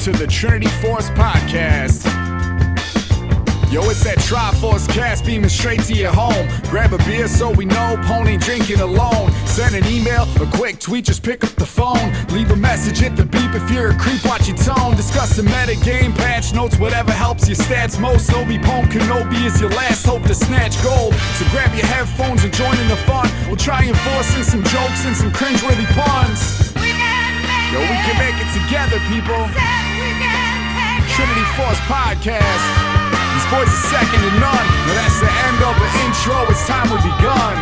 to the Trinity Force Podcast. Yo, it's that Triforce cast beaming straight to your home. Grab a beer so we know Pwn ain't drinking alone. Send an email, a quick tweet, just pick up the phone. Leave a message, hit the beep if you're a creep, watch your tone. Discuss the meta game, patch notes, whatever helps your stats most. Obi-Pwn Kenobi is your last hope to snatch gold. So grab your headphones and join in the fun. We'll try enforcing some jokes and some cringeworthy puns. Yo, we can make it together, people. Trinity Force Podcast. These boys are second to none. Now that's the end of the intro. It's time we begun.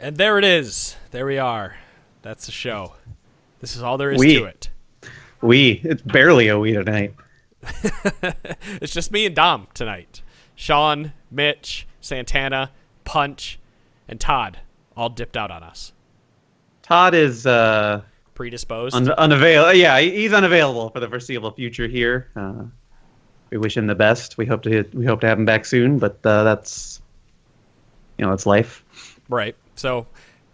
And there it is. There we are. That's the show. This is all there is to it. It's barely a we tonight. It's just me and Dom tonight. Sean, Mitch, Santana, Punch, and Todd all dipped out on us. Todd is predisposed. Yeah, he's unavailable for the foreseeable future here. We wish him the best. We hope to have him back soon, but that's it's life. Right. So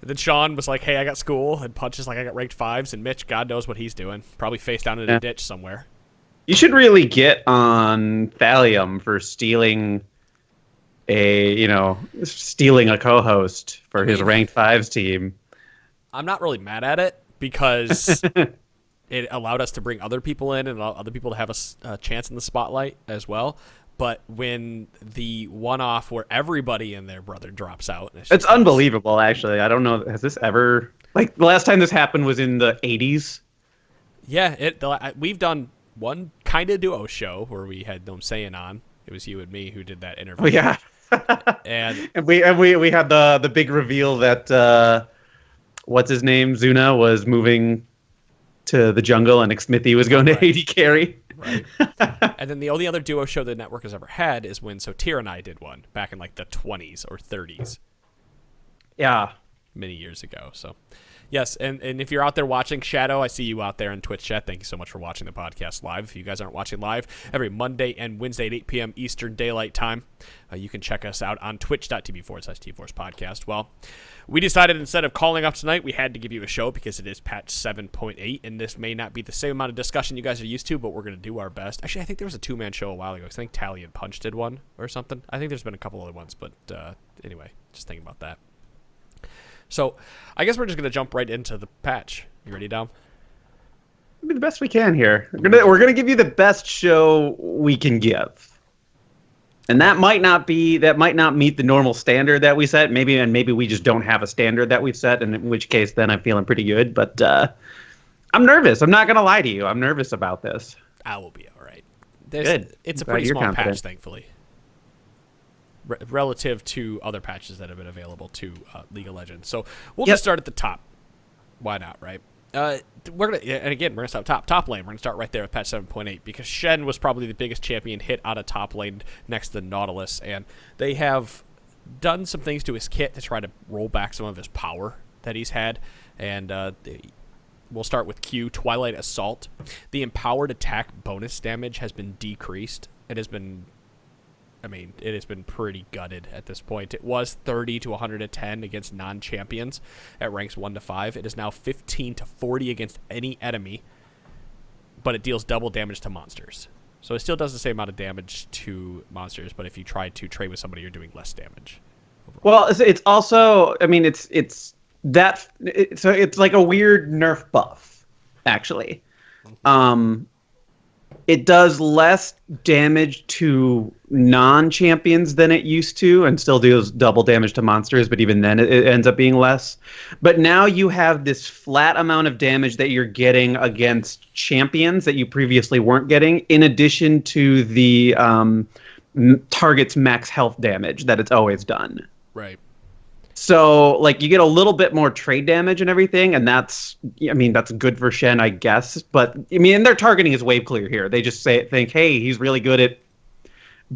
then Sean was like, "Hey, I got school," and Punch is like, "I got ranked 5s," and Mitch, God knows what he's doing. Probably face down in a ditch somewhere. You should really get on Thallium for stealing a co-host for his ranked 5s team. I'm not really mad at it because it allowed us to bring other people in and allow other people to have a chance in the spotlight as well. But when the one-off where everybody and their brother drops out, it's unbelievable. Actually, I don't know. Has this ever the last time this happened was in the 80s? Yeah, we've done one kind of duo show where we had No Saying on. It was you and me who did that interview. Oh yeah. and we had the big reveal that what's his name, Zuna, was moving to the jungle and Smithy was going to AD carry. Right. And then the only other duo show the network has ever had is when Sotir and I did one back in the 20s or 30s. Yeah. Many years ago. So yes, and if you're out there watching, Shadow, I see you out there in Twitch chat. Thank you so much for watching the podcast live. If you guys aren't watching live, every Monday and Wednesday at 8 p.m. Eastern Daylight Time, you can check us out on twitch.tv/TForce Podcast. Well, we decided instead of calling up tonight, we had to give you a show because it is patch 7.8, and this may not be the same amount of discussion you guys are used to, but we're going to do our best. Actually, I think there was a two-man show a while ago. I think Tally and Punch did one or something. I think there's been a couple other ones, but anyway, just thinking about that. So, I guess we're just going to jump right into the patch. You ready, Dom? We'll do the best we can here. We're gonna give you the best show we can give. And that might not meet the normal standard that we set. Maybe we just don't have a standard that we've set, and in which case then I'm feeling pretty good. But I'm nervous. I'm not going to lie to you. I'm nervous about this. I will be all right. Good. It's a pretty small patch, thankfully. Relative to other patches that have been available to League of Legends. So we'll just start at the top. Why not, right? We're gonna start top lane. We're gonna start right there with patch 7.8 because Shen was probably the biggest champion hit out of top lane next to Nautilus, and they have done some things to his kit to try to roll back some of his power that he's had. And we'll start with Q, Twilight Assault. The empowered attack bonus damage has been decreased. It has been pretty gutted at this point. It was 30 to 110 against non-champions at ranks 1 to 5. It is now 15 to 40 against any enemy, but it deals double damage to monsters. So it still does the same amount of damage to monsters, but if you try to trade with somebody, you're doing less damage. Well, it's also, it's like a weird nerf buff, actually. It does less damage to non-champions than it used to, and still deals double damage to monsters, but even then it ends up being less. But now you have this flat amount of damage that you're getting against champions that you previously weren't getting, in addition to the target's max health damage that it's always done. Right. So, you get a little bit more trade damage and everything, and that's good for Shen, I guess. But, and their targeting is wave clear here. They just think, hey, he's really good at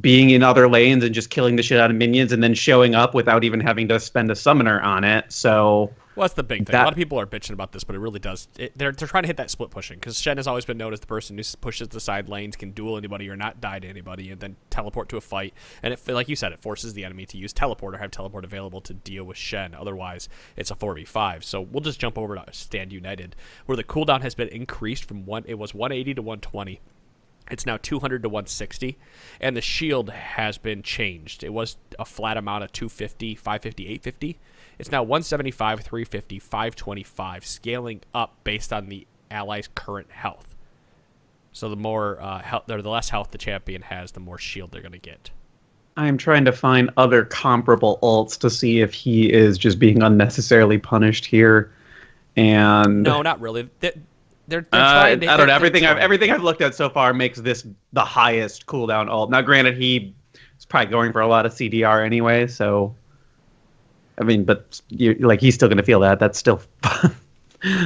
being in other lanes and just killing the shit out of minions and then showing up without even having to spend a summoner on it. So, Well, that's the big thing. A lot of people are bitching about this, but it really does. They're trying to hit that split pushing because Shen has always been known as the person who pushes the side lanes, can duel anybody or not die to anybody, and then teleport to a fight. And like you said, it forces the enemy to use teleport or have teleport available to deal with Shen. Otherwise, it's a 4v5. So we'll just jump over to Stand United, where the cooldown has been increased from it was 180 to 120. It's now 200 to 160, and the shield has been changed. It was a flat amount of 250, 550, 850. It's now 175, 350, 525, scaling up based on the ally's current health. So the more health, or the less health the champion has, the more shield they're going to get. I'm trying to find other comparable ults to see if he is just being unnecessarily punished here. And no, not really. They're trying to, I don't know. Everything I've looked at so far makes this the highest cooldown ult. Now, granted, he is probably going for a lot of CDR anyway, so. I mean, but he's still going to feel that. That's still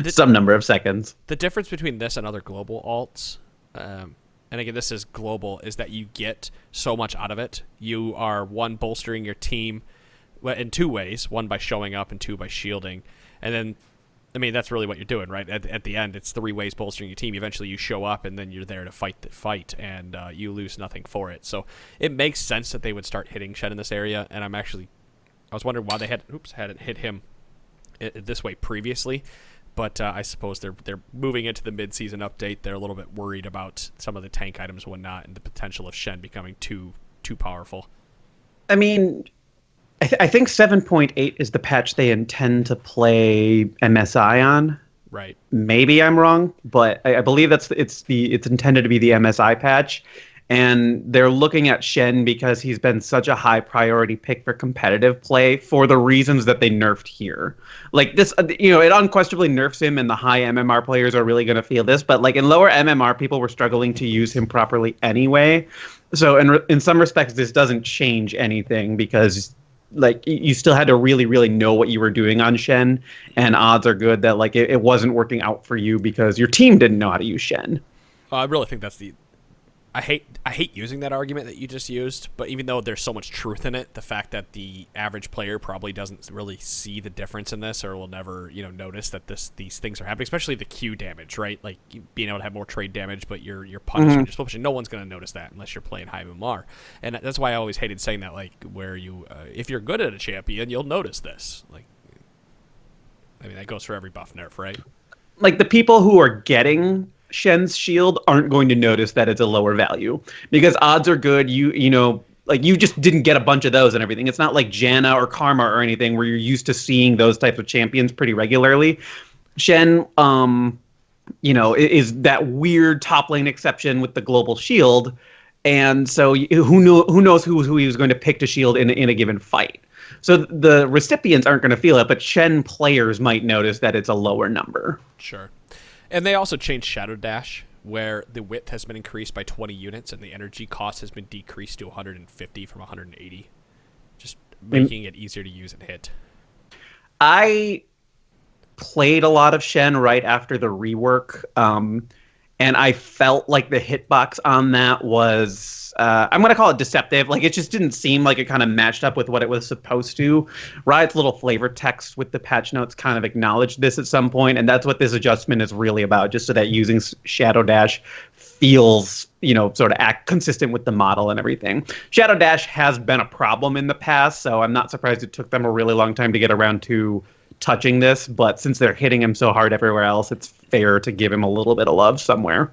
some number of seconds. The difference between this and other global alts, and again, this is global, is that you get so much out of it. You are, one, bolstering your team in two ways. One, by showing up, and two, by shielding. And then, I mean, that's really what you're doing, right? At the end, it's three ways bolstering your team. Eventually, you show up, and then you're there to fight the fight, and you lose nothing for it. So it makes sense that they would start hitting Shen in this area, and I was wondering why they hadn't hit him this way previously, but I suppose they're moving into the mid-season update. They're a little bit worried about some of the tank items and whatnot, and the potential of Shen becoming too powerful. I mean, I think 7.8 is the patch they intend to play MSI on. Right. Maybe I'm wrong, but I believe it's intended to be the MSI patch. And they're looking at Shen because he's been such a high priority pick for competitive play for the reasons that they nerfed here. Like this, it unquestionably nerfs him, and the high MMR players are really going to feel this. But like in lower MMR, people were struggling to use him properly anyway. So in some respects, this doesn't change anything because like you still had to really, really know what you were doing on Shen, and odds are good that like it wasn't working out for you because your team didn't know how to use Shen. I really think that's I hate using that argument that you just used, but even though there's so much truth in it, the fact that the average player probably doesn't really see the difference in this, or will never, notice that these things are happening, especially the Q damage, right? Like being able to have more trade damage, but you're punished when you're split pushing. No one's going to notice that unless you're playing high MMR, and that's why I always hated saying that. Like where you, if you're good at a champion, you'll notice this. Like, I mean, that goes for every buff nerf, right? Like the people who are getting Shen's shield aren't going to notice that it's a lower value because odds are good you just didn't get a bunch of those and everything. It's not like Janna or Karma or anything where you're used to seeing those types of champions pretty regularly. Shen is that weird top lane exception with the global shield, and so who knows who he was going to pick to shield in a given fight. So the recipients aren't going to feel it, but Shen players might notice that it's a lower number. Sure. And they also changed Shadow Dash, where the width has been increased by 20 units and the energy cost has been decreased to 150 from 180, just making it easier to use and hit. I played a lot of Shen right after the rework, and I felt like the hitbox on that was, I'm going to call it deceptive. Like, it just didn't seem like it kind of matched up with what it was supposed to. Riot's little flavor text with the patch notes kind of acknowledged this at some point, and that's what this adjustment is really about, just so that using Shadow Dash feels, sort of act consistent with the model and everything. Shadow Dash has been a problem in the past, so I'm not surprised it took them a really long time to get around to touching this, but since they're hitting him so hard everywhere else, it's fair to give him a little bit of love somewhere.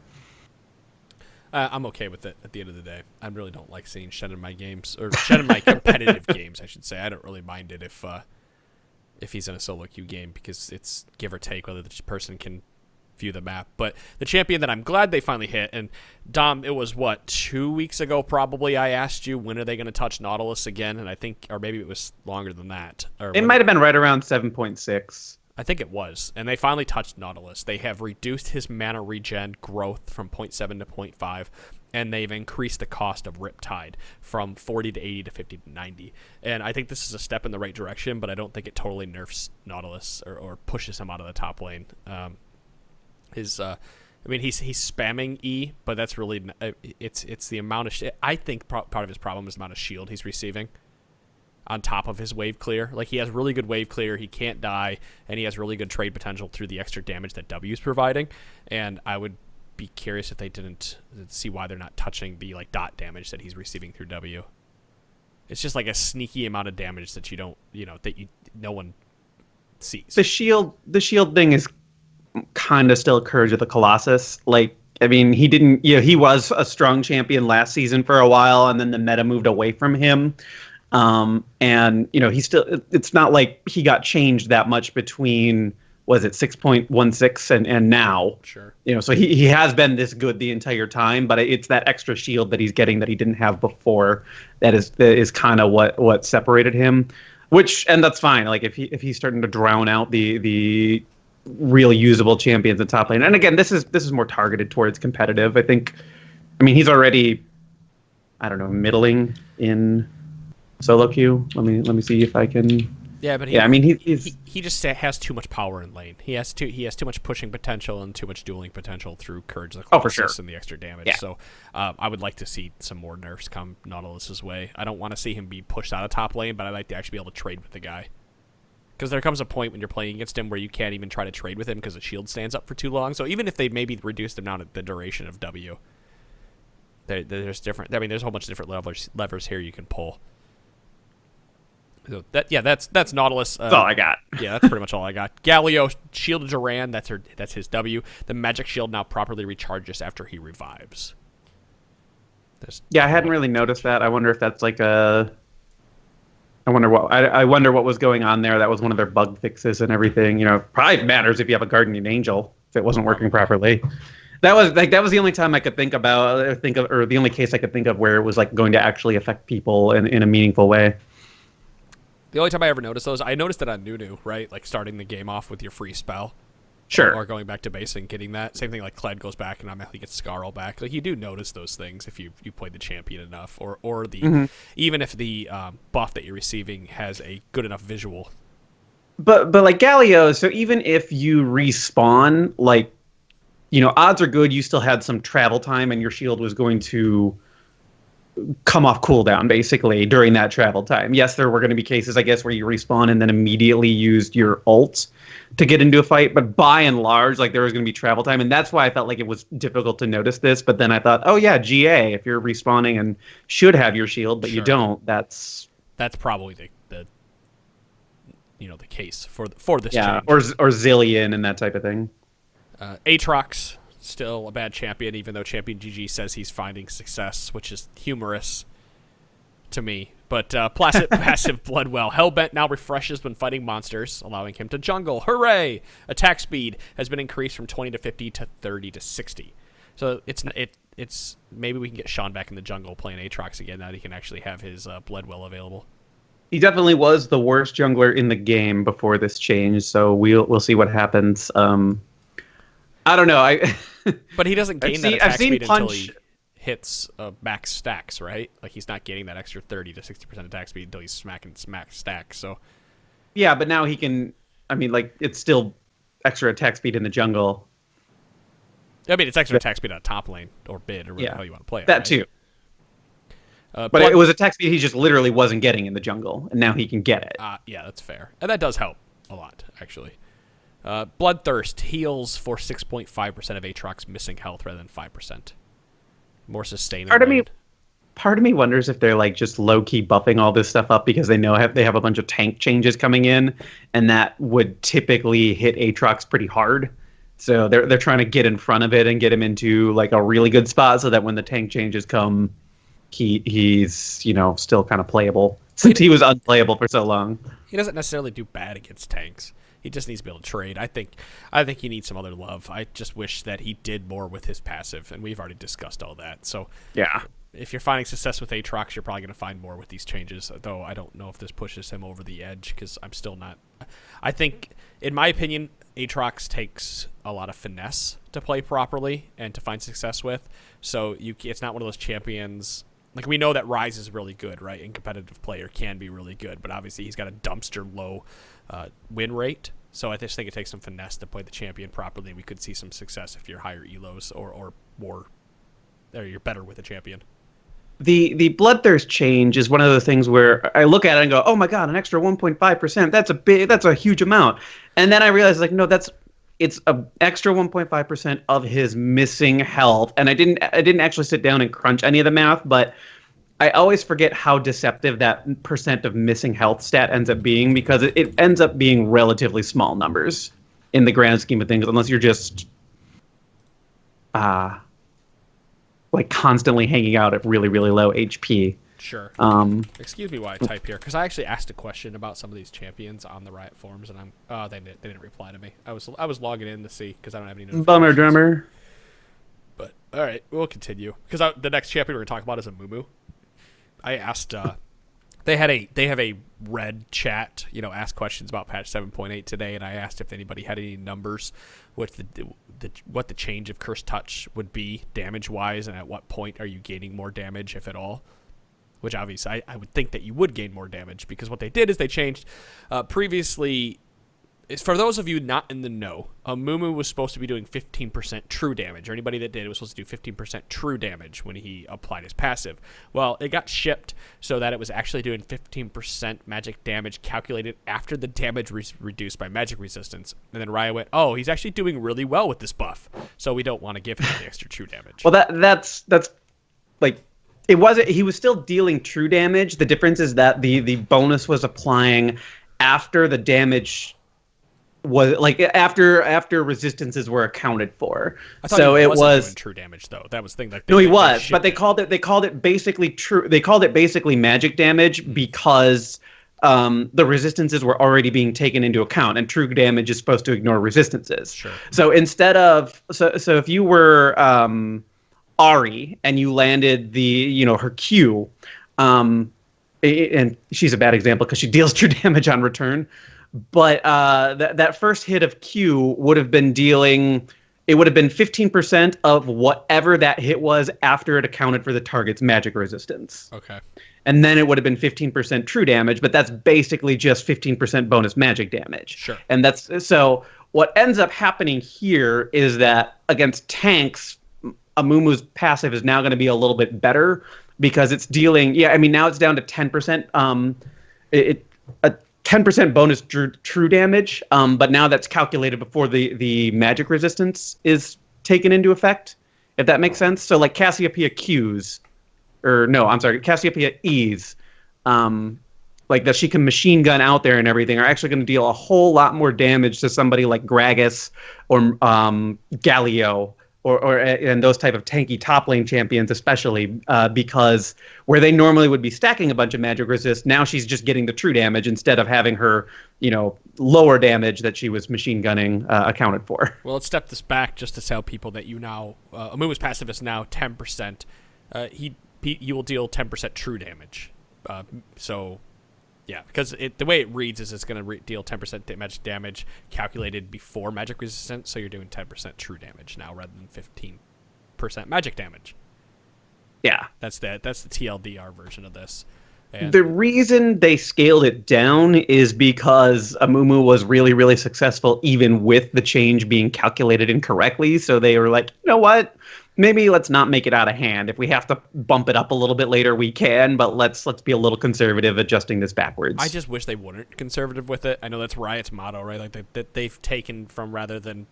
I'm okay with it at the end of the day. I really don't like seeing Shen in my games, or Shen in my competitive games, I should say. I don't really mind it if he's in a solo queue game, because it's give or take whether the person can view the map. But the champion that I'm glad they finally hit, and Dom, it was 2 weeks ago probably I asked you, when are they going to touch Nautilus again? And I think, or maybe it was longer than that. It might have been right around 7.6. I think it was. And they finally touched Nautilus. They have reduced his mana regen growth from 0.7 to 0.5, and they've increased the cost of Riptide from 40 to 80 to 50 to 90. And I think this is a step in the right direction, but I don't think it totally nerfs Nautilus or pushes him out of the top lane. He's spamming E, but that's really, it's the amount of I think part of his problem is the amount of shield he's receiving. on top of his wave clear. Like, he has really good wave clear, he can't die, and he has really good trade potential through the extra damage that W is providing. And I would be curious if they didn't see why they're not touching the like dot damage that he's receiving through W. It's just like a sneaky amount of damage that you don't, no one sees. The shield thing is kind of still Courage of the Colossus. Like, I mean, he didn't, he was a strong champion last season for a while, and then the meta moved away from him. And he still, it's not like he got changed that much between, was it 6.16 and now? Sure. So he has been this good the entire time, but it's that extra shield that he's getting that he didn't have before that is kind of what separated him. And that's fine. Like, if he's starting to drown out the real usable champions in top lane. And again, this is more targeted towards competitive. I mean, he's already, I don't know, middling in solo queue. Let me see if I can. Yeah, but I mean, he just has too much power in lane. He has too much pushing potential and too much dueling potential through Courage the Colossus for sure. and the extra damage. Yeah. So I would like to see some more nerfs come Nautilus's way. I don't want to see him be pushed out of top lane, but I'd like to actually be able to trade with the guy. Because there comes a point when you're playing against him where you can't even try to trade with him because the shield stands up for too long. So even if they maybe reduce the duration of W, there's different. I mean, there's a whole bunch of different levers here you can pull. So that's Nautilus. That's all I got. Yeah, that's pretty much all I got. Galio, Shield of Duran, that's his W. The magic shield now properly recharges after he revives. I hadn't really noticed that. I wonder if that's like I wonder what was going on there. That was one of their bug fixes and everything. Probably matters if you have a Guardian Angel if it wasn't working properly. That was the only time I could think of, or the only case I could think of where it was like going to actually affect people in a meaningful way. The only time I ever noticed those, I noticed it on Nunu, right? Like starting the game off with your free spell. Sure. Or going back to base and getting that. Same thing like Kled goes back and automatically gets Scarl back. Like, you do notice those things if you played the champion enough. Or the even if the buff that you're receiving has a good enough visual. But like Galio, so even if you respawn, like, odds are good you still had some travel time and your shield was going to come off cooldown basically during that travel time. Yes, there were going to be cases, I guess, where you respawn and then immediately used your ult to get into a fight, but by and large, like, there was going to be travel time, and that's why I felt like it was difficult to notice this. But then I thought, oh yeah, GA, if you're respawning and should have your shield but you don't, that's probably the case for this change. or Zillion and that type of thing. Aatrox, still a bad champion, even though Champion GG says he's finding success, which is humorous to me. But Placid passive Bloodwell. Hellbent now refreshes when fighting monsters, allowing him to jungle. Hooray! Attack speed has been increased from 20 to 50 to 30 to 60. So it's maybe we can get Sean back in the jungle playing Aatrox again now that he can actually have his Bloodwell available. He definitely was the worst jungler in the game before this change, so we'll see what happens. I don't know. But he doesn't gain that attack speed until he hits max stacks, right? Like, he's not getting that extra 30 to 60% attack speed until he's smacking max stacks. So yeah, but now he can. I mean, like, it's still extra attack speed in the jungle. I mean, it's extra attack speed on top lane or bid or whatever how you want to play it. That right? too. But it was attack speed he just literally wasn't getting in the jungle, and now he can get it. Yeah, that's fair. And that does help a lot, actually. Bloodthirst heals for 6.5% of Aatrox missing health rather than 5%. More sustainable. Part of me wonders if they're like just low key buffing all this stuff up because they know they have a bunch of tank changes coming in, and that would typically hit Aatrox pretty hard. So they're trying to get in front of it and get him into like a really good spot so that when the tank changes come, he's still kind of playable since he was unplayable for so long. He doesn't necessarily do bad against tanks. He just needs to be able to trade. I think he needs some other love. I just wish that he did more with his passive, and we've already discussed all that. So yeah, if you're finding success with Aatrox, you're probably going to find more with these changes, though I don't know if this pushes him over the edge because I'm still not. I think, in my opinion, Aatrox takes a lot of finesse to play properly and to find success with. So it's not one of those champions. Like, we know that Ryze is really good, right? And competitive player can be really good, but obviously he's got a dumpster low win rate. So I just think it takes some finesse to play the champion properly. We could see some success if you're higher elos or more, or you're better with a champion. the bloodthirst change is one of those things where I look at it and go, oh my god, an extra 1.5%. That's a huge amount. And then I realize like, no, it's an extra 1.5% of his missing health. And I didn't actually sit down and crunch any of the math, but I always forget how deceptive that percent of missing health stat ends up being, because it ends up being relatively small numbers in the grand scheme of things, unless you're just like constantly hanging out at really, really low HP. Sure. Excuse me while I type here, because I actually asked a question about some of these champions on the Riot forums, and they didn't reply to me. I was logging in to see, because I don't have any notifications. Bummer drummer. But all right, we'll continue, because the next champion we're gonna talk about is a Mumu. I asked. They have a red chat, ask questions about patch 7.8 today, and I asked if anybody had any numbers with what the change of Cursed Touch would be damage wise, and at what point are you gaining more damage, if at all. Which obviously I would think that you would gain more damage, because what they did is they changed previously. For those of you not in the know, Mumu was supposed to be doing 15% true damage, or anybody that did it was supposed to do 15% true damage when he applied his passive. Well, it got shipped so that it was actually doing 15% magic damage calculated after the damage reduced by magic resistance. And then Riot went, oh, he's actually doing really well with this buff, so we don't want to give him the extra true damage. Well, that's like, it wasn't. He was still dealing true damage. The difference is that the bonus was applying after the damage was like after resistances were accounted for. I thought so he it wasn't was doing true damage though. That was the thing. Like no, he was, but they called it basically true. They called it basically magic damage because the resistances were already being taken into account, and true damage is supposed to ignore resistances. Sure. So instead of so if you were Ari and you landed her Q, and she's a bad example because she deals true damage on return. But that first hit of Q would have been 15% of whatever that hit was after it accounted for the target's magic resistance. Okay. And then it would have been 15% true damage, but that's basically just 15% bonus magic damage. Sure. And so what ends up happening here is that against tanks, Amumu's passive is now going to be a little bit better because it's dealing. Yeah, I mean now it's down to 10%. A 10% bonus true damage, but now that's calculated before the magic resistance is taken into effect, if that makes sense. So like Cassiopeia Qs, Cassiopeia Es, like that she can machine gun out there and everything, are actually going to deal a whole lot more damage to somebody like Gragas or Galio, and those type of tanky top lane champions, especially because where they normally would be stacking a bunch of magic resist, now she's just getting the true damage instead of having her, lower damage that she was machine gunning accounted for. Well, let's step this back just to tell people that Amumu's passive is now 10%. He will deal 10% true damage. Yeah, because the way it reads is it's going to deal 10% magic damage calculated before magic resistance, so you're doing 10% true damage now rather than 15% magic damage. Yeah. That's the TLDR version of this. And the reason they scaled it down is because Amumu was really, really successful even with the change being calculated incorrectly, so they were like, you know what? Maybe let's not make it out of hand. If we have to bump it up a little bit later, we can, but let's be a little conservative adjusting this backwards. I just wish they weren't conservative with it. I know that's Riot's motto, right? Like that they've taken from, rather than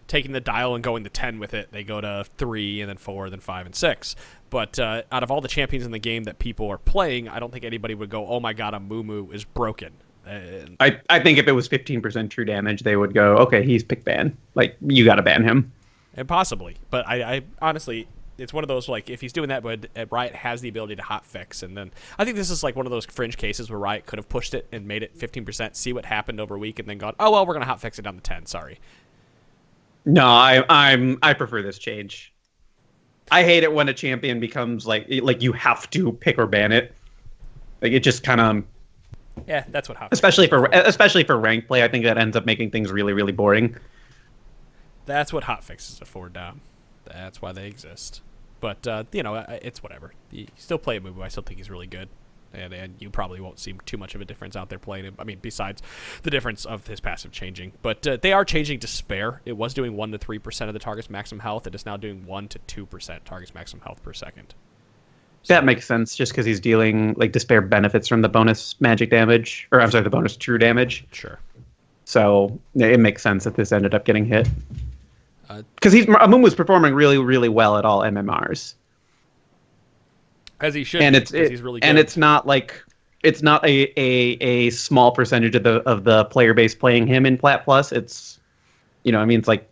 taking the dial and going to 10 with it, they go to 3 and then 4, then 5 and 6. But out of all the champions in the game that people are playing, I don't think anybody would go, oh my god, Amumu is broken. I think if it was 15% true damage, they would go, okay, he's pick ban. Like, you got to ban him. And possibly, but I honestly, it's one of those, like, if he's doing that, but Riot has the ability to hotfix, and then I think this is like one of those fringe cases where Riot could have pushed it and made it 15%, see what happened over a week, and then gone, oh well, we're gonna hotfix it down to 10. Sorry. No, I prefer this change. I hate it when a champion becomes like you have to pick or ban it. Like it just kind of. Yeah, that's what hotfix. Especially for ranked play, I think that ends up making things really, really boring. That's what hotfixes are for, Dom. That's why they exist. But, it's whatever. You still play Amumu. I still think he's really good. And you probably won't see too much of a difference out there playing him. I mean, besides the difference of his passive changing. But they are changing Despair. It was doing 1 to 3% of the target's maximum health. It is now doing 1 to 2% target's maximum health per second. That makes sense, just because he's dealing like despair benefits from the bonus magic damage, or I'm sorry, the bonus true damage. Sure. So it makes sense that this ended up getting hit. Because Amumu was performing really, really well at all MMRs. As he should, and he's really good. And it's not like a small percentage of the player base playing him in Plat Plus. It's it's like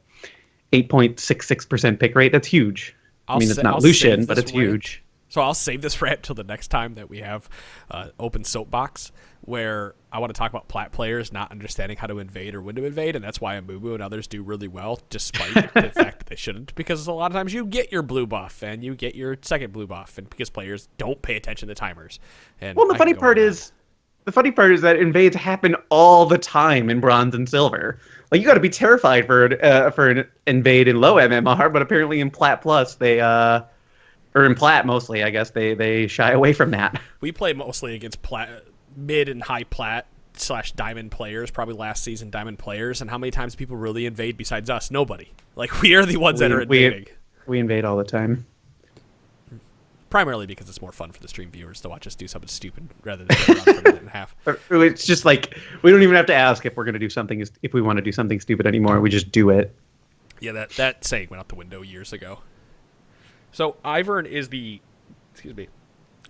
8.66% pick rate. That's huge. It's not Lucian, but it's huge. So I'll save this rant till the next time that we have open soapbox, where I want to talk about plat players not understanding how to invade or when to invade, and that's why Amumu and others do really well, despite the fact that they shouldn't, because a lot of times you get your blue buff and you get your second blue buff, and because players don't pay attention to timers. And the funny part is that invades happen all the time in bronze and silver. Like, you got to be terrified for an invade in low MMR, but apparently in Plat Plus or in Plat mostly, I guess they shy away from that. We play mostly against mid and high Plat / Diamond players, probably last season Diamond players, and how many times people really invade besides us? Nobody. Like, we are the ones that are invading. We invade all the time. Primarily because it's more fun for the stream viewers to watch us do something stupid rather than go around for a minute and a half. It's just like, we don't even have to ask if we're going to do something, if we want to do something stupid anymore. We just do it. Yeah, that saying went out the window years ago. So Ivern is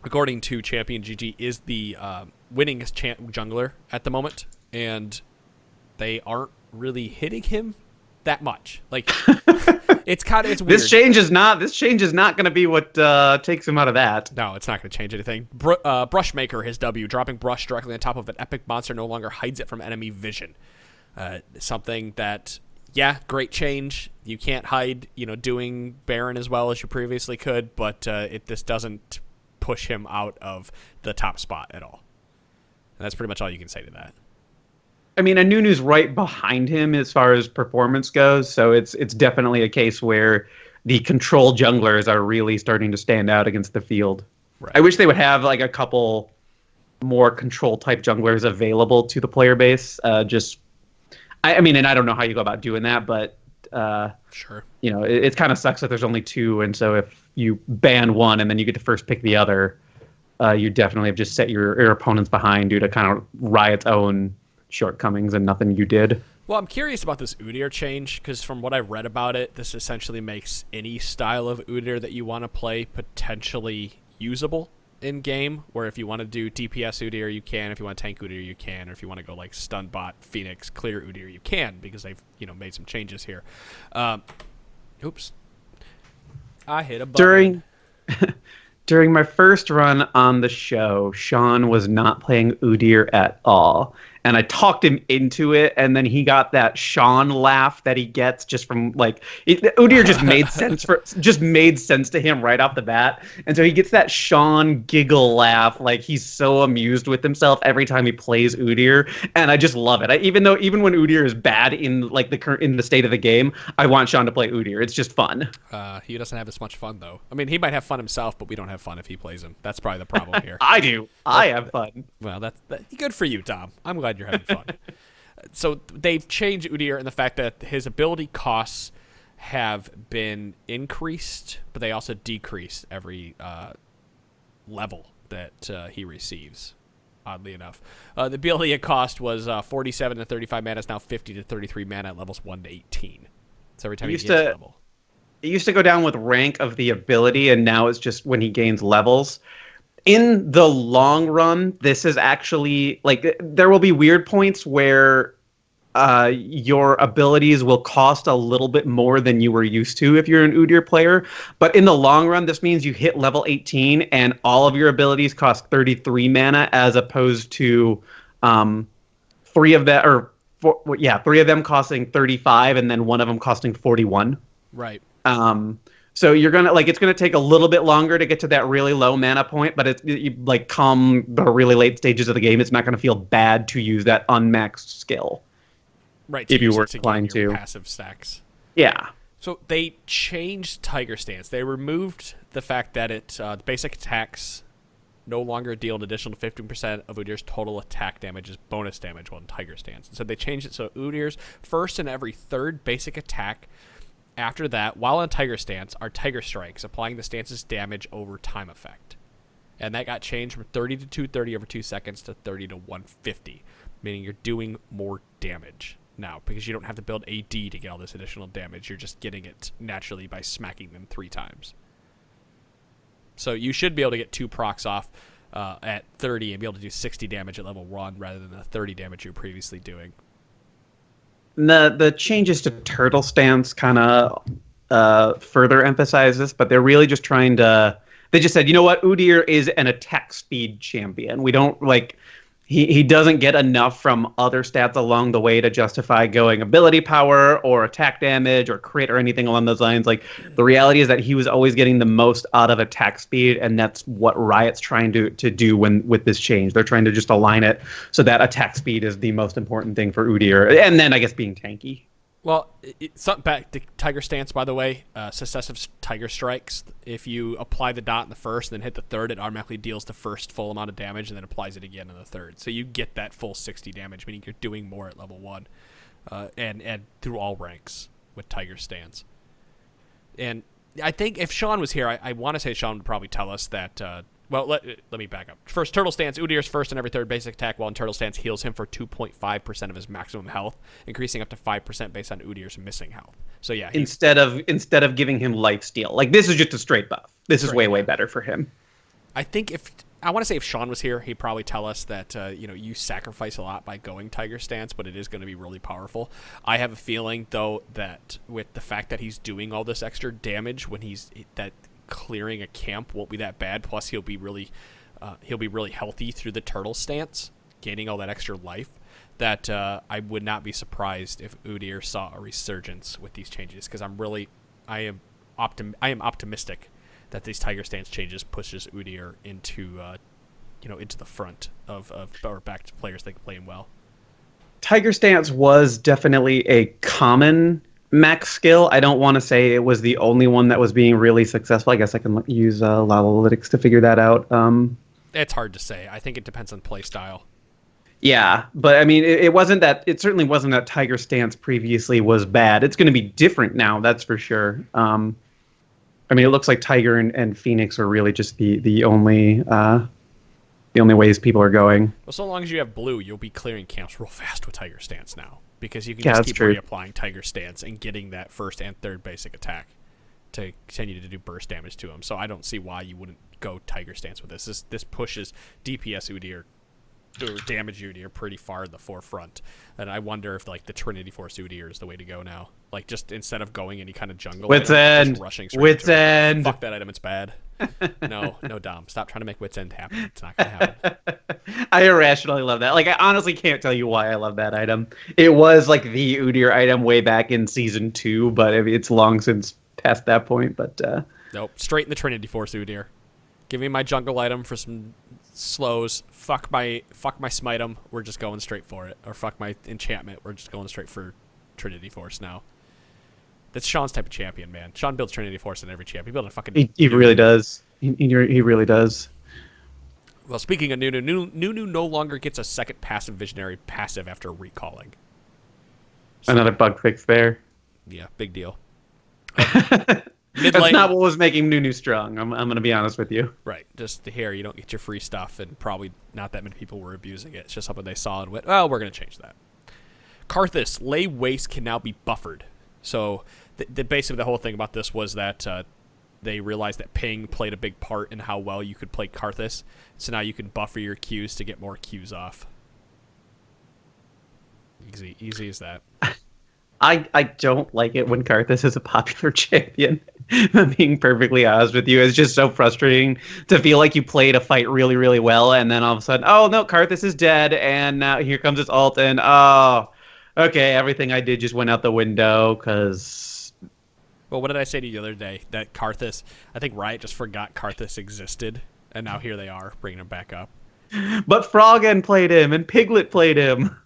according to Champion GG, is the winningest jungler at the moment, and they aren't really hitting him that much. Like, it's weird. This change is not going to be what takes him out of that. No, it's not going to change anything. Brushmaker, his W, dropping brush directly on top of an epic monster no longer hides it from enemy vision. Something that, yeah, great change. You can't hide, doing Baron as well as you previously could, but this doesn't push him out of the top spot at all. And that's pretty much all you can say to that. I mean, Anunu's right behind him as far as performance goes, so it's definitely a case where the control junglers are really starting to stand out against the field. Right. I wish they would have like a couple more control type junglers available to the player base. I mean, and I don't know how you go about doing that, but sure, it kind of sucks that there's only two, and so if you ban one and then you get to first pick the other, you definitely have just set your opponents behind due to kind of Riot's own shortcomings and nothing you did. Well, I'm curious about this Udyr change, because from what I read about it, this essentially makes any style of Udyr that you want to play potentially usable in game, where if you want to do DPS Udyr, you can. If you want to tank Udyr, you can. Or if you want to go like stun bot, Phoenix, clear Udyr, you can, because they've made some changes here. Oops, I hit a button. During my first run on the show, Sean was not playing Udyr at all. And I talked him into it, and then he got that Sean laugh that he gets just from Udyr just made sense to him right off the bat, and so he gets that Sean giggle laugh, like he's so amused with himself every time he plays Udyr, and I just love it. Even when Udyr is bad in in the state of the game, I want Sean to play Udyr. It's just fun. He doesn't have as much fun though. I mean, he might have fun himself, but we don't have fun if he plays him. That's probably the problem here. I do. I have fun. Well, that's good for you, Dom. I'm glad you're having fun. So they've changed Udyr in the fact that his ability costs have been increased, but they also decreased every level that he receives, oddly enough. The ability cost was 47 to 35 mana. It's now 50 to 33 mana at levels 1 to 18. So every time he gains a level. It used to go down with rank of the ability, and now it's just when he gains levels. In the long run, this is actually there will be weird points where your abilities will cost a little bit more than you were used to if you're an Udyr player. But in the long run, this means you hit level 18 and all of your abilities cost 33 mana, as opposed to three of them costing 35 and then one of them costing 41. Right. So you're gonna it's gonna take a little bit longer to get to that really low mana point, but come the really late stages of the game, it's not gonna feel bad to use that unmaxed skill. Right. If you were inclined to passive stacks. Yeah. So they changed Tiger Stance. They removed the fact that the basic attacks no longer deal an additional 15% of Udyr's total attack damage as bonus damage while in Tiger Stance. So they changed it so Udyr's first and every third basic attack after that, while in Tiger Stance, are Tiger Strikes, applying the stance's damage over time effect. And that got changed from 30 to 230 over 2 seconds to 30 to 150, meaning you're doing more damage now because you don't have to build AD to get all this additional damage. You're just getting it naturally by smacking them 3 times. So you should be able to get 2 procs off at 30 and be able to do 60 damage at level 1 rather than the 30 damage you were previously doing. The changes to turtle stance kind of further emphasize this, but they're really just trying to. They just said, you know what, Udyr is an attack speed champion. We don't like. He doesn't get enough from other stats along the way to justify going ability power or attack damage or crit or anything along those lines. Like, the reality is that he was always getting the most out of attack speed, and that's what Riot's trying to do with this change. They're trying to just align it so that attack speed is the most important thing for Udyr, and then I guess being tanky. Well, something back to Tiger Stance, by the way, successive Tiger Strikes. If you apply the dot in the first and then hit the third, it automatically deals the first full amount of damage and then applies it again in the third. So you get that full 60 damage, meaning you're doing more at level 1 and through all ranks with Tiger Stance. And I think if Sean was here, I want to say Sean would probably tell us that... Well, let me back up. First, Turtle Stance. Udyr's first and every third basic attack while in Turtle Stance heals him for 2.5% of his maximum health, increasing up to 5% based on Udyr's missing health. So yeah, instead of giving him lifesteal, like this is just a straight buff. This is way better for him. I think I want to say if Sean was here, he'd probably tell us that you sacrifice a lot by going Tiger Stance, but it is going to be really powerful. I have a feeling though that with the fact that he's doing all this extra damage when clearing a camp won't be that bad. Plus, he'll be really healthy through the Turtle Stance, gaining all that extra life. That I would not be surprised if Udyr saw a resurgence with these changes, because I am optimistic that these Tiger Stance changes pushes Udyr into the front of or back to players that can play him well. Tiger Stance was definitely a common max skill. I don't want to say it was the only one that was being really successful. I guess I can use Lolalytics to figure that out. It's hard to say. I think it depends on play style. Yeah, but I mean, it wasn't that. It certainly wasn't that Tiger Stance previously was bad. It's going to be different now, that's for sure. I mean, it looks like Tiger and Phoenix are really just the only ways people are going. Well, so long as you have blue, you'll be clearing camps real fast with Tiger Stance now. Because you can just keep reapplying Tiger Stance and getting that first and third basic attack to continue to do burst damage to him. So I don't see why you wouldn't go Tiger Stance with this. This pushes DPS Udyr or damage Udyr pretty far in the forefront. And I wonder if the Trinity Force Udyr is the way to go now. Like, just instead of going any kind of jungle Wits item, End. Rushing straight Wits End. Fuck that item, it's bad. No, Dom. Stop trying to make Wits End happen. It's not going to happen. I irrationally love that. Like, I honestly can't tell you why I love that item. It was like the Udyr item way back in Season 2, but it's long since past that point. But nope. Straight in the Trinity Force Udyr. Give me my jungle item for some slows. Fuck my smite. We're just going straight for it. Or fuck my enchantment. We're just going straight for Trinity Force now. That's Sean's type of champion, man. Sean builds Trinity Force in every champ. He builds a fucking... He really does. He really does. Well, speaking of Nunu no longer gets a second passive visionary passive after recalling. So, another bug fix there. Yeah, big deal. That's not what was making Nunu strong. I'm going to be honest with you. Right. Just here, you don't get your free stuff, and probably not that many people were abusing it. It's just something they saw and went, oh, we're going to change that. Karthus, lay waste can now be buffered. So basically the whole thing about this was that they realized that ping played a big part in how well you could play Karthus. So now you can buffer your Qs to get more Qs off. Easy as that. I don't like it when Karthus is a popular champion. I'm being perfectly honest with you. It's just so frustrating to feel like you played a fight really, really well, and then all of a sudden, oh no, Karthus is dead, and now here comes its ult, and oh, okay, everything I did just went out the window, because... Well, what did I say to you the other day? That Karthus, I think Riot just forgot Karthus existed, and now here they are, bringing him back up. But Froggen played him, and Piglet played him.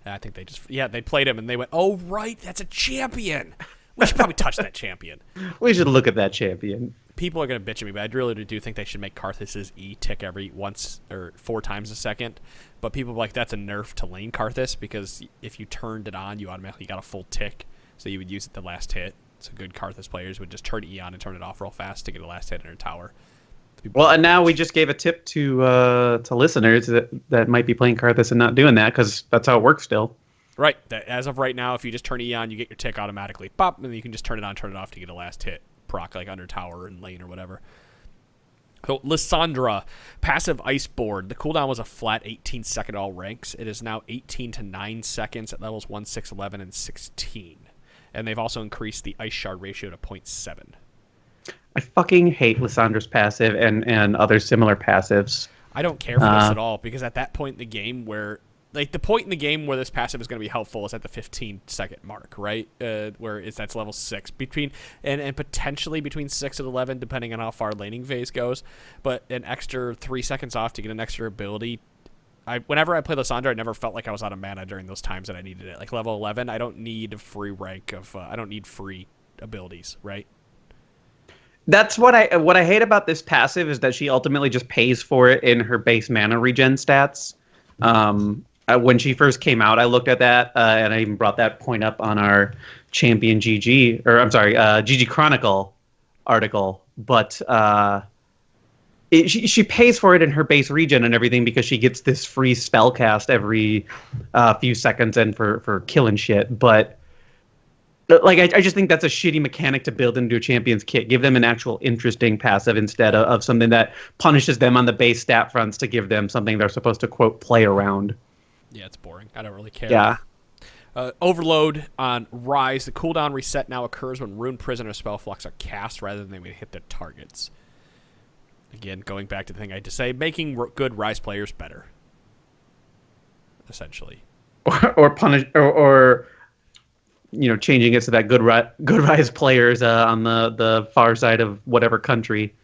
I think they played him, and they went, oh, right, that's a champion. We should probably touch that champion. We should look at that champion. People are going to bitch at me, but I really do think they should make Karthus's E tick every once or 4 times a second. But people are like, that's a nerf to lane Karthus, because if you turned it on, you automatically got a full tick. So you would use it the last hit. So good Karthus players would just turn E on and turn it off real fast to get a last hit in her tower. Well, and now we just gave a tip to listeners that might be playing Karthus and not doing that, because that's how it works still. Right. As of right now, if you just turn E on, you get your tick automatically. Pop, and then you can just turn it on, turn it off to get a last hit proc, like under tower and lane or whatever. So, Lissandra, passive ice board. The cooldown was a flat 18 second all ranks. It is now 18 to 9 seconds at levels 1, 6, 11, and 16. And they've also increased the ice shard ratio to 0.7. I fucking hate Lissandra's passive and other similar passives. I don't care for this at all, because at that point in the game where... Like, the point in the game where this passive is going to be helpful is at the 15-second mark, right? Where that's level 6. And potentially between 6 and 11, depending on how far laning phase goes. But an extra 3 seconds off to get an extra ability. Whenever I play Lissandra, I never felt like I was out of mana during those times that I needed it. Like, level 11, I don't need a free rank of... I don't need free abilities, right? That's what I hate about this passive, is that she ultimately just pays for it in her base mana regen stats. When she first came out, I looked at that, and I even brought that point up on our Champion GG, or I'm sorry, GG Chronicle article. But she pays for it in her base regen and everything, because she gets this free spell cast every few seconds and for killing shit. But like, I just think that's a shitty mechanic to build into a champion's kit. Give them an actual interesting passive instead of something that punishes them on the base stat fronts to give them something they're supposed to, quote, play around. Yeah, it's boring. I don't really care. Yeah. Overload on Rise. The cooldown reset now occurs when Rune Prison or Spell Flux are cast rather than when they hit their targets. Again, going back to the thing I had to say, making good Rise players better. Essentially. Or punish, or changing it so that good Rise players on the far side of whatever country,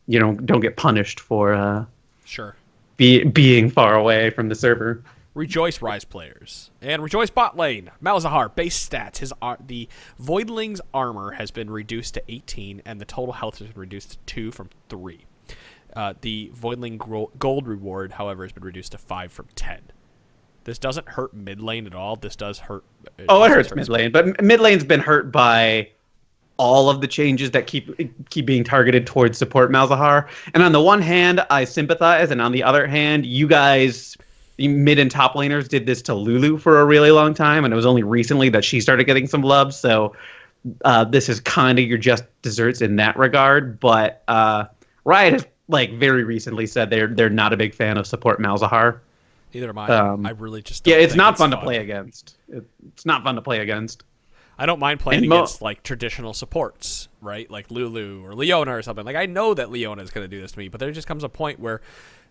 don't get punished for sure being far away from the server. Rejoice Rise players. And Rejoice bot lane. Malzahar, base stats. The Voidling's armor has been reduced to 18, and the total health has been reduced to 2 from 3. The Voidling gold reward, however, has been reduced to 5 from 10. This doesn't hurt mid lane at all. This does hurt... It hurts mid lane, but mid lane's been hurt by all of the changes that keep being targeted towards support Malzahar. And on the one hand, I sympathize, and on the other hand, you guys... mid and top laners did this to Lulu for a really long time, and it was only recently that she started getting some love. So this is kind of your just desserts in that regard. But Riot has very recently said they're not a big fan of support Malzahar. Neither am I. I really just don't it's not fun to play against. It's not fun to play against. I don't mind playing against traditional supports, right? Like Lulu or Leona or something. Like, I know that Leona is going to do this to me, but there just comes a point where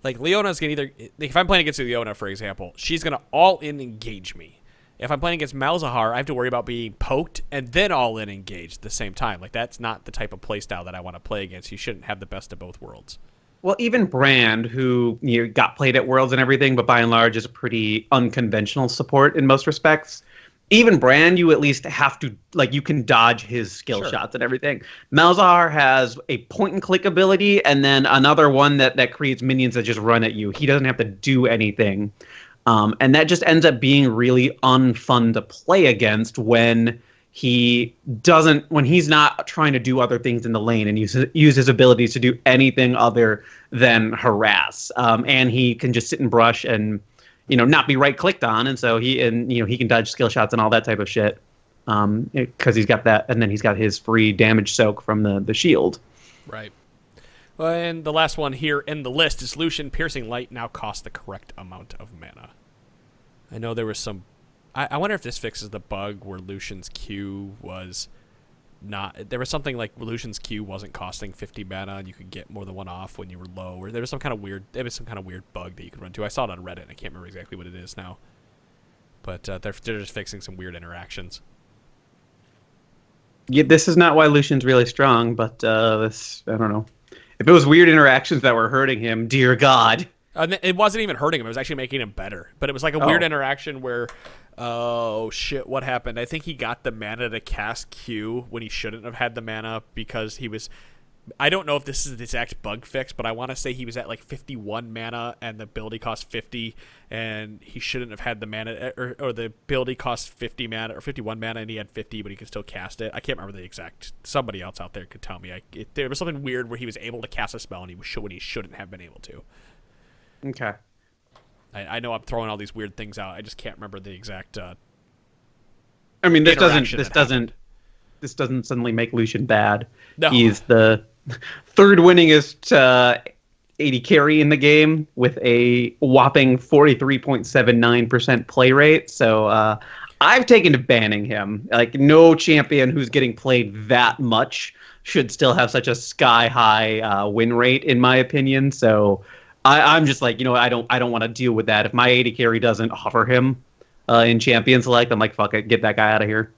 Leona's going to either... if I'm playing against Leona, for example, she's going to all-in engage me. If I'm playing against Malzahar, I have to worry about being poked and then all-in engaged at the same time. That's not the type of playstyle that I want to play against. You shouldn't have the best of both worlds. Well, even Brand, who got played at Worlds and everything, but by and large is a pretty unconventional support in most respects. Even Brand, you at least have to, you can dodge his skill shots and everything. Malzahar has a point-and-click ability, and then another one that creates minions that just run at you. He doesn't have to do anything. And that just ends up being really unfun to play against when he's not trying to do other things in the lane and use his abilities to do anything other than harass. And he can just sit and brush and... not be right clicked on, and so he can dodge skill shots and all that type of shit, because he's got that, and then he's got his free damage soak from the shield. Right. Well, and the last one here in the list is Lucian. Piercing Light now costs the correct amount of mana. I know there was some... I wonder if this fixes the bug where Lucian's Q was not... There was something like Lucian's Q wasn't costing 50 mana, and you could get more than one off when you were low, or there was some kind of weird bug that you could run to. I saw it on Reddit, and I can't remember exactly what it is now. But they're just fixing some weird interactions. Yeah, this is not why Lucian's really strong, but this... I don't know. If it was weird interactions that were hurting him, dear God... It wasn't even hurting him. It was actually making him better. But it was like a weird interaction where... Oh, shit, what happened? I think he got the mana to cast Q when he shouldn't have had the mana because he was I don't know if this is the exact bug fix, but I want to say he was at like 51 mana and the ability cost 50, and he shouldn't have had the mana, or the ability cost 50 mana or 51 mana, and he had 50, but he could still cast it. I can't remember the exact. Somebody else out there could tell me. There was something weird where he was able to cast a spell and when he shouldn't have been able to. Okay. I know I'm throwing all these weird things out. I just can't remember the exact. I mean, this happened. doesn't suddenly make Lucian bad. No. He's the third winningest AD carry in the game with a whopping 43.79% play rate. So I've taken to banning him. Like, no champion who's getting played that much should still have such a sky high win rate, in my opinion. So I'm just like, I don't want to deal with that. If my AD carry doesn't offer him in Champion Select, I'm like, fuck it, get that guy out of here.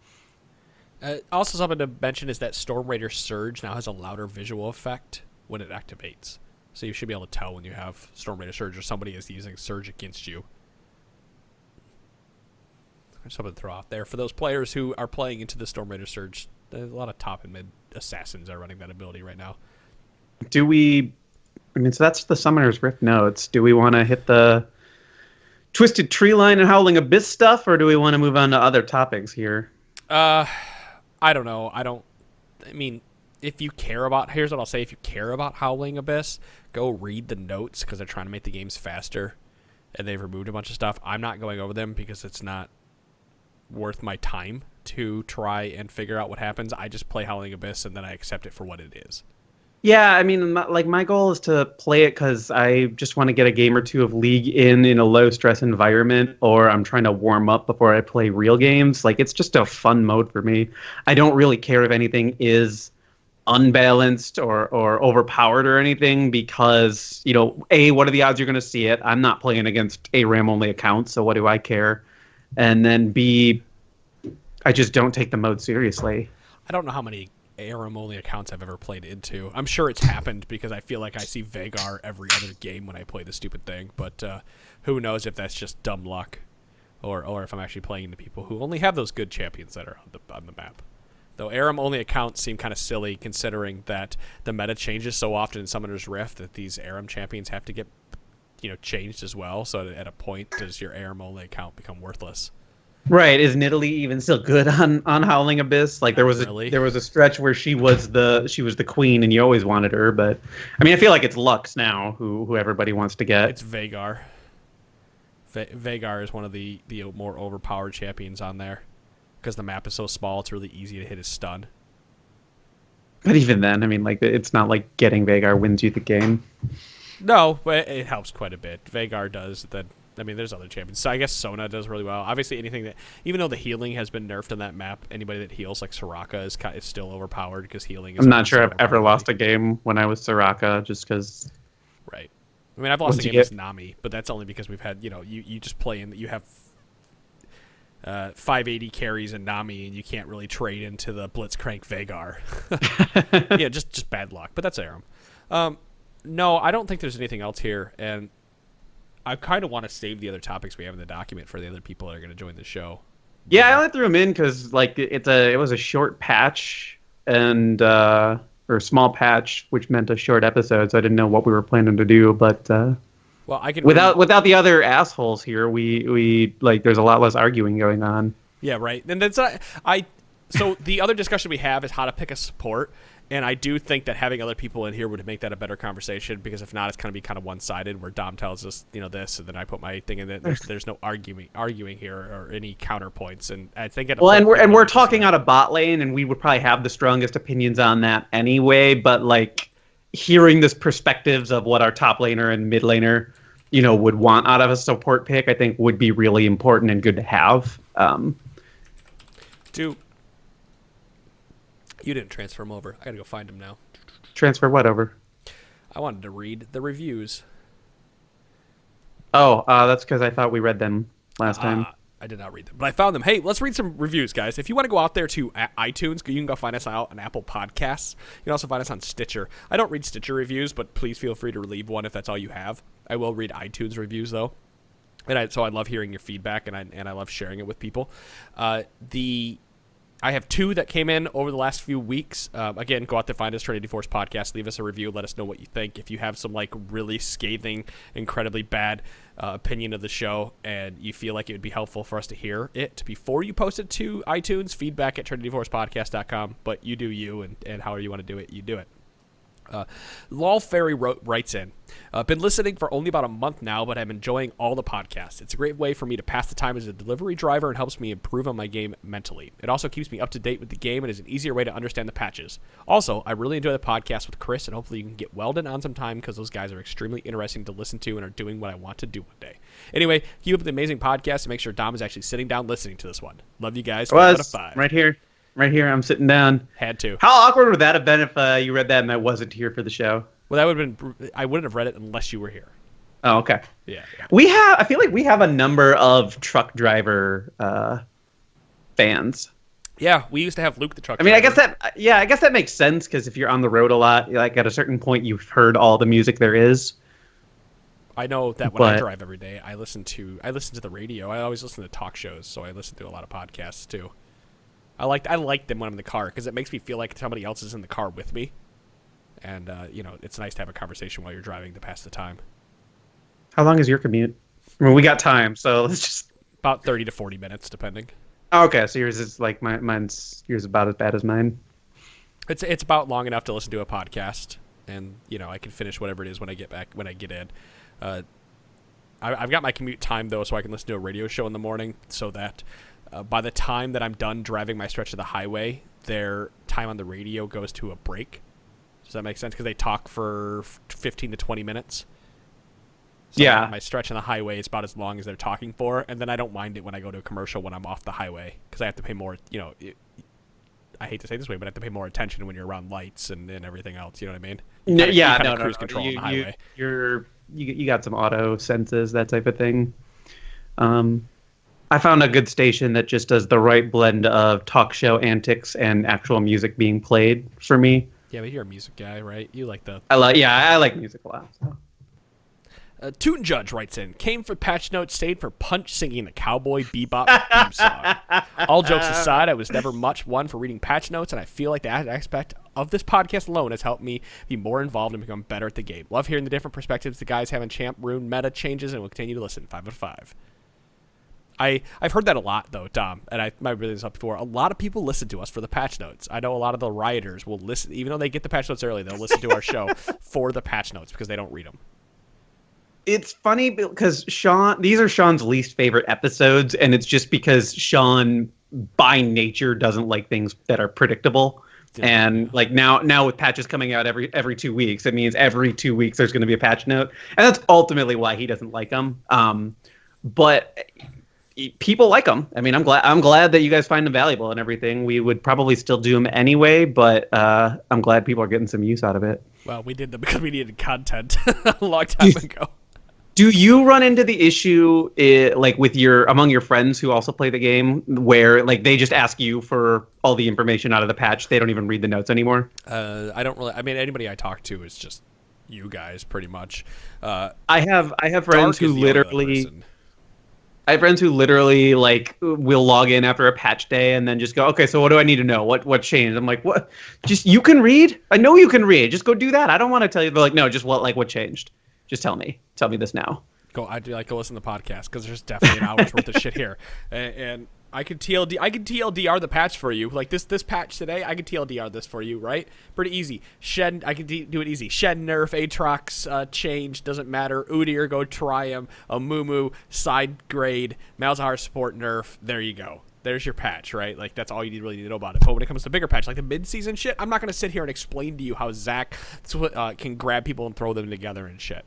Also, something to mention is that Storm Raider Surge now has a louder visual effect when it activates. So you should be able to tell when you have Storm Raider Surge or somebody is using Surge against you. There's something to throw out there. For those players who are playing into the Storm Raider Surge, a lot of top and mid assassins are running that ability right now. So that's the Summoner's Rift notes. Do we want to hit the Twisted Tree Line and Howling Abyss stuff, or do we want to move on to other topics here? I don't know. If you care about... Here's what I'll say. If you care about Howling Abyss, go read the notes because they're trying to make the games faster, and they've removed a bunch of stuff. I'm not going over them because it's not worth my time to try and figure out what happens. I just play Howling Abyss, and then I accept it for what it is. Yeah, my goal is to play it because I just want to get a game or two of League in a low-stress environment, or I'm trying to warm up before I play real games. Like, it's just a fun mode for me. I don't really care if anything is unbalanced or overpowered or anything because, A, what are the odds you're going to see it? I'm not playing against ARAM-only accounts, so what do I care? And then, B, I just don't take the mode seriously. I don't know how many ARAM-only accounts I've ever played into. I'm sure it's happened because I feel like I see Vagar every other game when I play the stupid thing, but who knows if that's just dumb luck or if I'm actually playing into people who only have those good champions that are on the map. Though ARAM-only accounts seem kind of silly considering that the meta changes so often in Summoner's Rift that these ARAM champions have to get changed as well, so at a point does your ARAM-only account become worthless. Right, is Nidalee even still good on Howling Abyss? Like there was a stretch where she was the queen and you always wanted her, but I feel like it's Lux now who everybody wants to get. It's Vagar. Vagar is one of the more overpowered champions on there because the map is so small. It's really easy to hit his stun. But even then, it's not like getting Vagar wins you the game. No, but it helps quite a bit. Vagar does that. There's other champions. So I guess Sona does really well. Obviously, anything that... Even though the healing has been nerfed on that map, anybody that heals like Soraka is still overpowered because healing is... I'm not sure I've ever lost a game when I was Soraka, just because... Right. I've lost a game as Nami, but that's only because we've had... You just play and you have 580 carries in Nami, and you can't really trade into the Blitzcrank Vagar. Yeah, just bad luck. But that's Aram. No, I don't think there's anything else here, and... I kind of want to save the other topics we have in the document for the other people that are going to join the show. Yeah, I only threw them in because it was a short patch and or a small patch, which meant a short episode. So I didn't know what we were planning to do. But well, I can without the other assholes here, we there's a lot less arguing going on. Yeah, right. And that's so the other discussion we have is how to pick a support. And I do think that having other people in here would make that a better conversation because if not, it's going to be kind of one-sided where Dom tells us, this, and then I put my thing in it. There's no arguing here or any counterpoints. And I think we're talking out of bot lane, and we would probably have the strongest opinions on that anyway. But hearing this perspectives of what our top laner and mid laner, would want out of a support pick, I think would be really important and good to have. You didn't transfer him over. I gotta go find him now. Transfer what over? I wanted to read the reviews. Oh, that's because I thought we read them last time. I did not read them, but I found them. Hey, let's read some reviews, guys. If you want to go out there to iTunes, you can go find us out on Apple Podcasts. You can also find us on Stitcher. I don't read Stitcher reviews, but please feel free to leave one if that's all you have. I will read iTunes reviews, though. So I love hearing your feedback, and I love sharing it with people. I have 2 that came in over the last few weeks. Again, go out there, find us, Trinity Force Podcast. Leave us a review. Let us know what you think. If you have some like really scathing, incredibly bad opinion of the show and you feel like it would be helpful for us to hear it before you post it to iTunes, feedback at trinityforcepodcast.com. But you do you, and however you want to do it, you do it. Lol Ferry writes in, been listening for only about a month now, but I'm enjoying all the podcasts. It's a great way for me to pass the time as a delivery driver and helps me improve on my game mentally. It also keeps me up to date with the game and is an easier way to understand the patches. Also, I really enjoy the podcast with Chris, and hopefully you can get Weldon on sometime because those guys are extremely interesting to listen to and are doing what I want to do one day. Anyway, keep up the amazing podcast and make sure Dom is actually sitting down listening to this one. Love you guys. 5 out of 5. Right here, I'm sitting down. Had to. How awkward would that have been if you read that and I wasn't here for the show? Well, that would have been. I wouldn't have read it unless you were here. Oh, okay. Yeah. I feel like we have a number of truck driver fans. Yeah, we used to have Luke the truck driver. I guess that makes sense because if you're on the road a lot, like at a certain point, you've heard all the music there is. I know that when I drive every day, I listen to the radio. I always listen to talk shows, so I listen to a lot of podcasts too. I like them when I'm in the car because it makes me feel like somebody else is in the car with me, and it's nice to have a conversation while you're driving to pass the time. How long is your commute? I mean, we got time, so let's just about 30 to 40 minutes, depending. Oh, okay, so yours is like yours about as bad as mine. It's about long enough to listen to a podcast, and I can finish whatever it is when I get in. I've got my commute time though, so I can listen to a radio show in the morning, so that by the time that I'm done driving my stretch of the highway, their time on the radio goes to a break. Does that make sense? Because they talk for 15 to 20 minutes. So yeah. My stretch on the highway is about as long as they're talking for, and then I don't mind it when I go to a commercial when I'm off the highway because I have to pay more. I hate to say it this way, but I have to pay more attention when you're around lights and everything else. You know what I mean? No. Cruise control on the highway. You got some auto senses, that type of thing. I found a good station that just does the right blend of talk show antics and actual music being played for me. Yeah, but you're a music guy, right? You like the... I like music a lot. So. Toon Judge writes in, came for patch notes, stayed for Punch singing the Cowboy Bebop theme song. All jokes aside, I was never much one for reading patch notes, and I feel like that aspect of this podcast alone has helped me be more involved and become better at the game. Love hearing the different perspectives the guys have in Champ Rune meta changes, and will continue to listen. 5 out of 5. I've heard that a lot, though, Dom, and I might have been this up before. A lot of people listen to us for the patch notes. I know a lot of the rioters will listen, even though they get the patch notes early, they'll listen to our show for the patch notes because they don't read them. It's funny because these are Sean's least favorite episodes, and it's just because Sean, by nature, doesn't like things that are predictable. Yeah. And like now with patches coming out every 2 weeks, it means every 2 weeks there's going to be a patch note, and that's ultimately why he doesn't like them. But people like them. I mean, I'm glad that you guys find them valuable and everything. We would probably still do them anyway, but I'm glad people are getting some use out of it. Well, we did them because we needed content a long time ago. Do you run into the issue like with among your friends who also play the game where like they just ask you for all the information out of the patch? They don't even read the notes anymore? I don't really. I mean, anybody I talk to is just you guys, pretty much. I have friends who literally. I have friends who literally like will log in after a patch day and then just go, okay, so what do I need to know? What changed? I'm like, what? Just you can read? I know you can read. Just go do that. I don't want to tell you. They're like, no, just what changed? Just tell me. Tell me this now. Go listen to the podcast because there's definitely an hour's worth of shit here, and I can TLDR the patch for you. Like this patch today, I can TLDR this for you, right? Pretty easy. Shed, I can do it easy. Shed nerf, Aatrox change, doesn't matter. Udyr, go try him. A Mumu, side grade, Malzahar support nerf. There you go. There's your patch, right? Like, that's all you really need to know about it. But when it comes to bigger patch, like the mid-season shit, I'm not going to sit here and explain to you how Zach can grab people and throw them together and shit.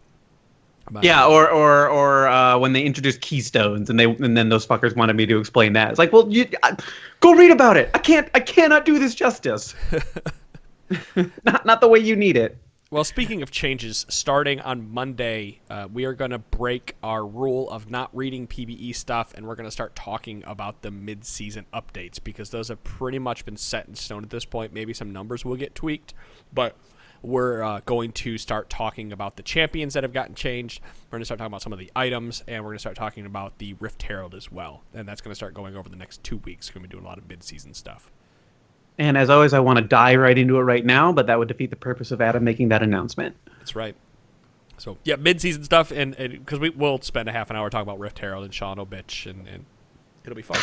Yeah, or when they introduced keystones and then those fuckers wanted me to explain that. It's like, well, go read about it. I cannot do this justice. not the way you need it. Well, speaking of changes, starting on Monday, we are going to break our rule of not reading PBE stuff, and we're going to start talking about the mid-season updates because those have pretty much been set in stone at this point. Maybe some numbers will get tweaked, but we're going to start talking about the champions that have gotten changed. We're going to start talking about some of the items, and we're going to start talking about the Rift Herald as well. And that's going to start going over the next 2 weeks. We're going to be doing a lot of mid-season stuff. And as always, I want to dive right into it right now, but that would defeat the purpose of Adam making that announcement. That's right. So, yeah, mid-season stuff, and because we'll spend a half an hour talking about Rift Herald and Sean will bitch, and it'll be fun.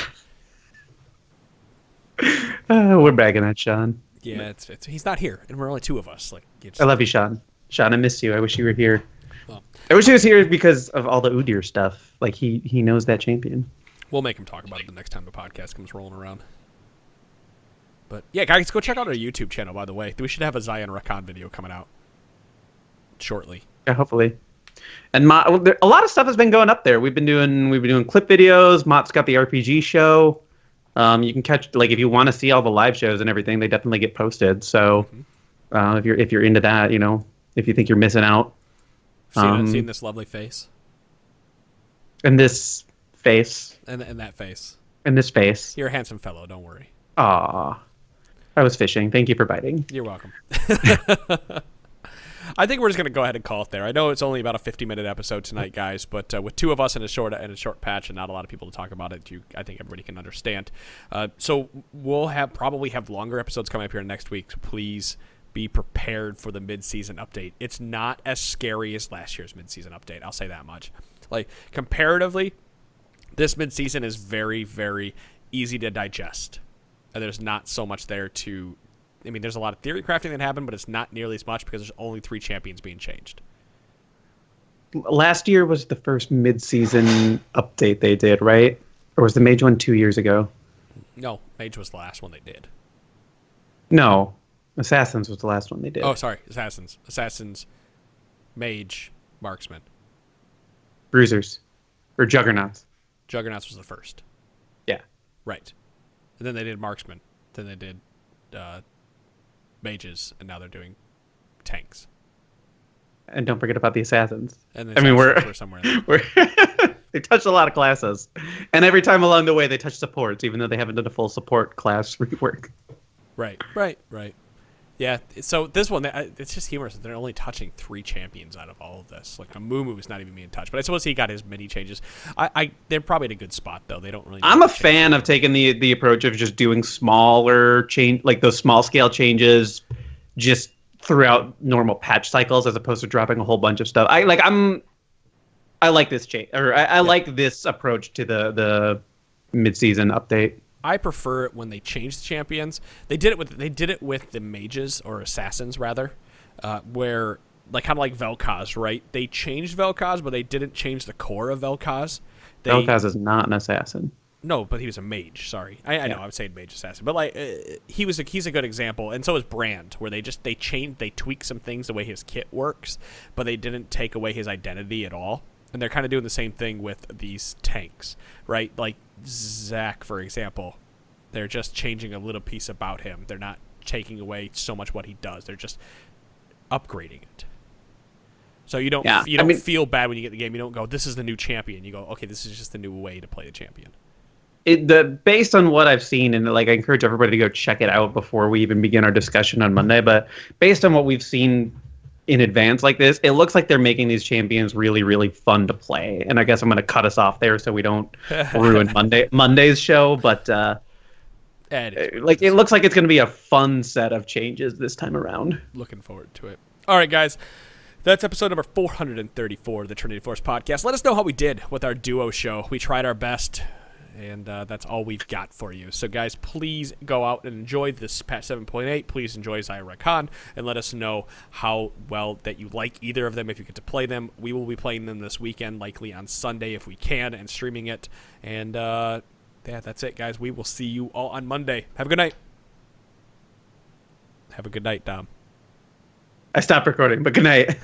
We're bagging at Sean. Yeah, it's he's not here, and we're only 2 of us. Like, I love you, Sean. Sean, I miss you. I wish you were here. Well, I wish he was here because of all the Udyr stuff. Like, he knows that champion. we'll make him talk about it the next time the podcast comes rolling around. But, yeah, guys, go check out our YouTube channel, by the way. We should have a Zion Rakan video coming out shortly. Yeah, hopefully. And a lot of stuff has been going up there. We've been doing clip videos. Mott's got the RPG show. You can catch, like, if you want to see all the live shows and everything, they definitely get posted. So if you're into that, you know, if you think you're missing out, Seen this lovely face, and this face, and that face, and this face. You're a handsome fellow. Don't worry. Aw, I was fishing. Thank you for biting. You're welcome. I think we're just gonna go ahead and call it there. I know it's only about a 50-minute episode tonight, guys, but with 2 of us in a short patch and not a lot of people to talk about it, I think everybody can understand. So we'll probably have longer episodes coming up here next week. So please be prepared for the mid-season update. It's not as scary as last year's mid-season update. I'll say that much. Like, comparatively, this mid-season is very, very easy to digest. And there's not so much there to... I mean, there's a lot of theory crafting that happened, but it's not nearly as much because there's only 3 champions being changed. Last year was the first mid-season update they did, right? Or was the Mage one 2 years ago? No, Mage was the last one they did. No, Assassins was the last one they did. Oh, sorry, Assassins, Mage, Marksman. Bruisers. Or Juggernauts. Juggernauts was the first. Yeah. Right. And then they did Marksman. Then they did Mages, and now they're doing tanks. And don't forget about the Assassins. And we're somewhere. They touched a lot of classes. And every time along the way, they touch supports, even though they haven't done a full support class rework. Right. Yeah, so this one, it's just humorous that they're only touching 3 champions out of all of this. Like, Amumu is not even being touched, but I suppose he got his mini changes. They're probably in a good spot, though. They don't really... I'm a fan of taking the approach of just doing smaller change, like those small scale changes, just throughout normal patch cycles, as opposed to dropping a whole bunch of stuff. I like this change, or I like this approach to the mid-season update. I prefer it when they change the champions. They did it with the mages, or assassins rather, where, like, kind of like Vel'Koz, right? They changed Vel'Koz, but they didn't change the core of Vel'Koz. Vel'Koz is not an assassin. No, but he was a mage. Sorry, I know I was saying mage assassin, but like he's a good example, and so is Brand, where they tweak some things the way his kit works, but they didn't take away his identity at all. And they're kind of doing the same thing with these tanks, right? Like Zach, for example. They're just changing a little piece about him. They're not taking away so much what he does. They're just upgrading it. So you don't feel bad when you get the game. You don't go, this is the new champion. You go, okay, this is just the new way to play the champion. Based on what I've seen, and like I encourage everybody to go check it out before we even begin our discussion on Monday, but based on what we've seen in advance like this, it looks like they're making these champions really, really fun to play. And I guess I'm going to cut us off there so we don't ruin Monday's show. But it looks like it's going to be a fun set of changes this time around. Looking forward to it. All right, guys. That's episode number 434 of the Trinity Force podcast. Let us know how we did with our duo show. We tried our best. And that's all we've got for you. So, guys, please go out and enjoy this patch 7.8. Please enjoy Zion Rakan and let us know how well that you like either of them if you get to play them. We will be playing them this weekend, likely on Sunday if we can, and streaming it. And, that's it, guys. We will see you all on Monday. Have a good night. Have a good night, Dom. I stopped recording, but good night.